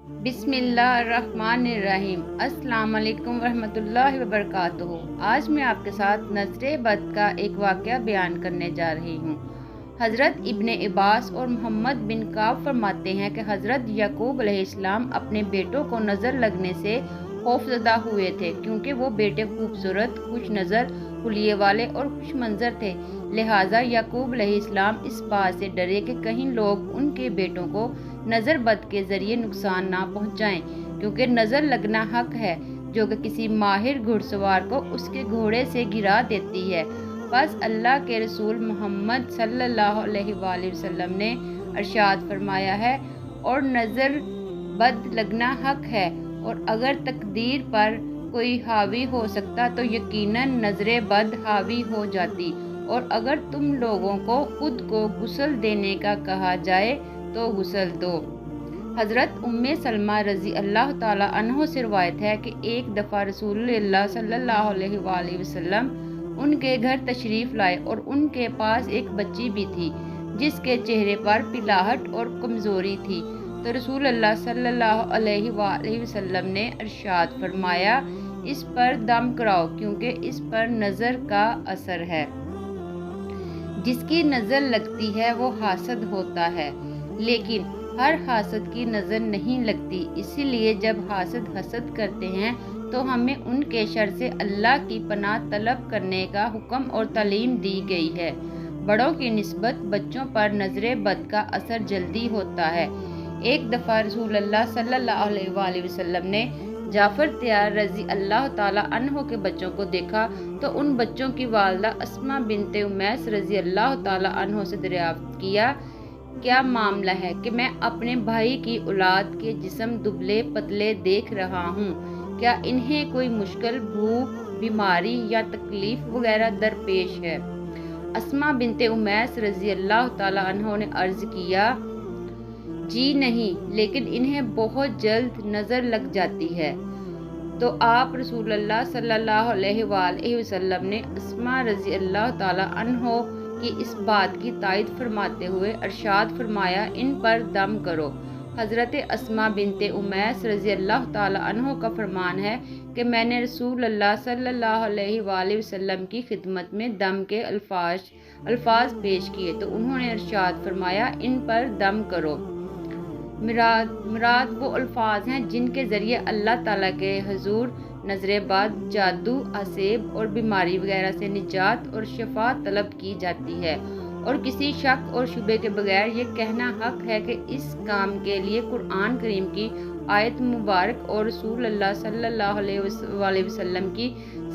بسم اللہ الرحمن الرحیم۔ السلام علیکم ورحمۃ اللہ وبرکاتہ۔ آج میں آپ کے ساتھ نظر بد کا ایک واقعہ بیان کرنے جا رہی ہوں۔ حضرت ابن عباس اور محمد بن کعب فرماتے ہیں کہ حضرت یعقوب علیہ السلام اپنے بیٹوں کو نظر لگنے سے خوفزدہ ہوئے تھے، کیونکہ وہ بیٹے خوبصورت، خوش نظر، حلیے والے اور خوش منظر تھے۔ لہٰذا یعقوب علیہ السلام اس بات سے ڈرے کہ کہیں لوگ ان کے بیٹوں کو نظر بد کے ذریعے نقصان نہ پہنچائیں، کیونکہ نظر لگنا حق ہے جو کہ کسی ماہر گھڑ سوار کو اس کے گھوڑے سے گرا دیتی ہے۔ بس اللہ کے رسول محمد صلی اللہ علیہ وآلہ وسلم نے ارشاد فرمایا ہے، اور نظر بد لگنا حق ہے، اور اگر تقدیر پر کوئی حاوی ہو سکتا تو یقیناً نظر بد حاوی ہو جاتی، اور اگر تم لوگوں کو خود کو غسل دینے کا کہا جائے تو غسل دو۔ حضرت ام سلمہ رضی اللہ تعالیٰ عنہ سے روایت ہے کہ ایک دفعہ رسول اللہ صلی اللہ علیہ وآلہ وسلم ان کے گھر تشریف لائے، اور ان کے پاس ایک بچی بھی تھی جس کے چہرے پر پلاہٹ اور کمزوری تھی۔ تو رسول اللہ صلی اللہ علیہ وآلہ وسلم نے ارشاد فرمایا، اس پر دم کراؤ، کیونکہ اس پر نظر کا اثر ہے۔ جس کی نظر لگتی ہے وہ حاسد ہوتا ہے، لیکن ہر حاسد کی نظر نہیں لگتی، اسی لیے جب حاسد حسد کرتے ہیں تو ہمیں ان کے شر سے اللہ کی پناہ طلب کرنے کا حکم اور تعلیم دی گئی ہے۔ بڑوں کی نسبت بچوں پر نظر بد کا اثر جلدی ہوتا ہے۔ ایک دفعہ رسول اللہ صلی اللہ علیہ وآلہ وسلم نے جعفر طیار رضی اللہ تعالیٰ عنہ کے بچوں کو دیکھا تو ان بچوں کی والدہ اسماء بنت امیس رضی اللہ تعالیٰ عنہ سے دریافت کیا، کیا معاملہ ہے کہ میں اپنے بھائی کی اولاد کے جسم دبلے پتلے دیکھ رہا ہوں؟ کیا انہیں کوئی مشکل، بھوک، بیماری یا تکلیف وغیرہ درپیش ہے؟ اسماء بنت امیس رضی اللہ تعالیٰ عنہ نے عرض کیا، جی نہیں، لیکن انہیں بہت جلد نظر لگ جاتی ہے۔ تو آپ رسول اللہ صلی اللہ علیہ وآلہ وسلم نے اسماء رضی اللہ تعالیٰ عنہ کی اس بات کی تائید فرماتے ہوئے ارشاد فرمایا، ان پر دم کرو۔ حضرت اسماء بنت امیس رضی اللہ تعالیٰ عنہ کا فرمان ہے کہ میں نے رسول اللہ صلی اللہ علیہ وآلہ وسلم کی خدمت میں دم کے الفاظ پیش کیے تو انہوں نے ارشاد فرمایا، ان پر دم کرو۔ مراد وہ الفاظ ہیں جن کے ذریعے اللہ تعالیٰ کے حضور نظر بد، جادو، عصیب اور بیماری وغیرہ سے نجات اور شفا طلب کی جاتی ہے، اور کسی شک اور شبے کے بغیر یہ کہنا حق ہے کہ اس کام کے لیے قرآن کریم کی آیت مبارک اور رسول اللہ صلی اللہ علیہ وآلہ وسلم کی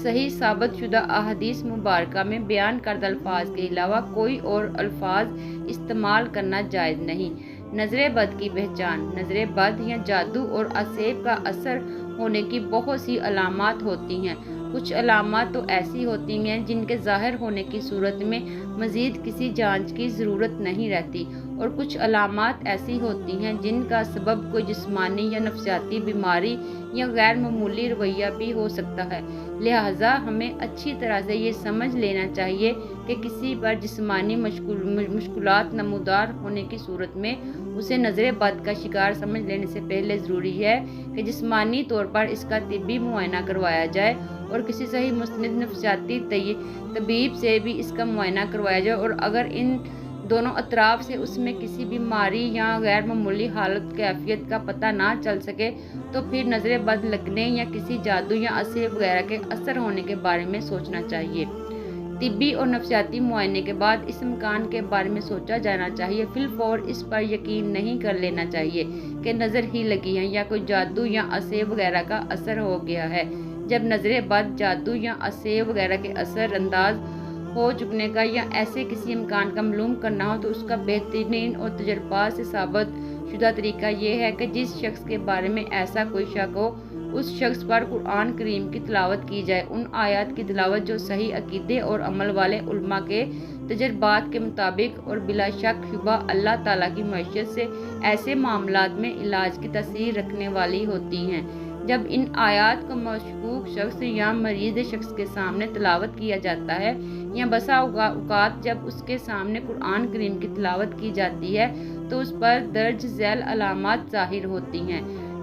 صحیح ثابت شدہ احادیث مبارکہ میں بیان کردہ الفاظ کے علاوہ کوئی اور الفاظ استعمال کرنا جائز نہیں۔ نظر بد کی پہچان۔ نظر بد یا جادو اور عصیب کا اثر ہونے کی بہت سی علامات ہوتی ہیں۔ کچھ علامات تو ایسی ہوتی ہیں جن کے ظاہر ہونے کی صورت میں مزید کسی جانچ کی ضرورت نہیں رہتی، اور کچھ علامات ایسی ہوتی ہیں جن کا سبب کوئی جسمانی یا نفسیاتی بیماری یا غیر معمولی رویہ بھی ہو سکتا ہے۔ لہٰذا ہمیں اچھی طرح سے یہ سمجھ لینا چاہیے کہ کسی پر جسمانی مشکلات نمودار ہونے کی صورت میں اسے نظر بد کا شکار سمجھ لینے سے پہلے ضروری ہے کہ جسمانی طور پر اس کا طبی معائنہ کروایا جائے، اور کسی صحیح مستند نفسیاتی طبیب سے بھی اس کا معائنہ کروایا جائے، اور اگر ان دونوں اطراف سے اس میں کسی بیماری یا غیر معمولی حالت کیفیت کا پتہ نہ چل سکے تو پھر نظر بد لگنے یا کسی جادو یا عصیب وغیرہ کے اثر ہونے کے بارے میں سوچنا چاہیے۔ طبی اور نفسیاتی معائنے کے بعد اس امکان کے بارے میں سوچا جانا چاہیے۔ فی الفور اس پر یقین نہیں کر لینا چاہیے کہ نظر ہی لگی ہے یا کوئی جادو یا عصیب وغیرہ کا اثر ہو گیا ہے۔ جب نظر بد، جادو یا عصیب وغیرہ کے اثر انداز ہو چکنے کا یا ایسے کسی امکان کا معلوم کرنا ہو تو اس کا بہترین اور تجربات سے ثابت شدہ طریقہ یہ ہے کہ جس شخص کے بارے میں ایسا کوئی شک ہو اس شخص پر قرآن کریم کی تلاوت کی جائے، ان آیات کی تلاوت جو صحیح عقیدے اور عمل والے علماء کے تجربات کے مطابق اور بلا شک شبہ اللہ تعالیٰ کی معیشت سے ایسے معاملات میں علاج کی تاثیر رکھنے والی ہوتی ہیں۔ جب ان آیات کو مشکوک شخص یا مریض شخص کے سامنے تلاوت کیا جاتا ہے یا بسا اوقات جب اس کے سامنے قرآن کریم کی تلاوت کی جاتی ہے تو اس پر درج ذیل علامات ظاہر ہوتی ہیں۔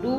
2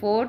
4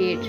8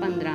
15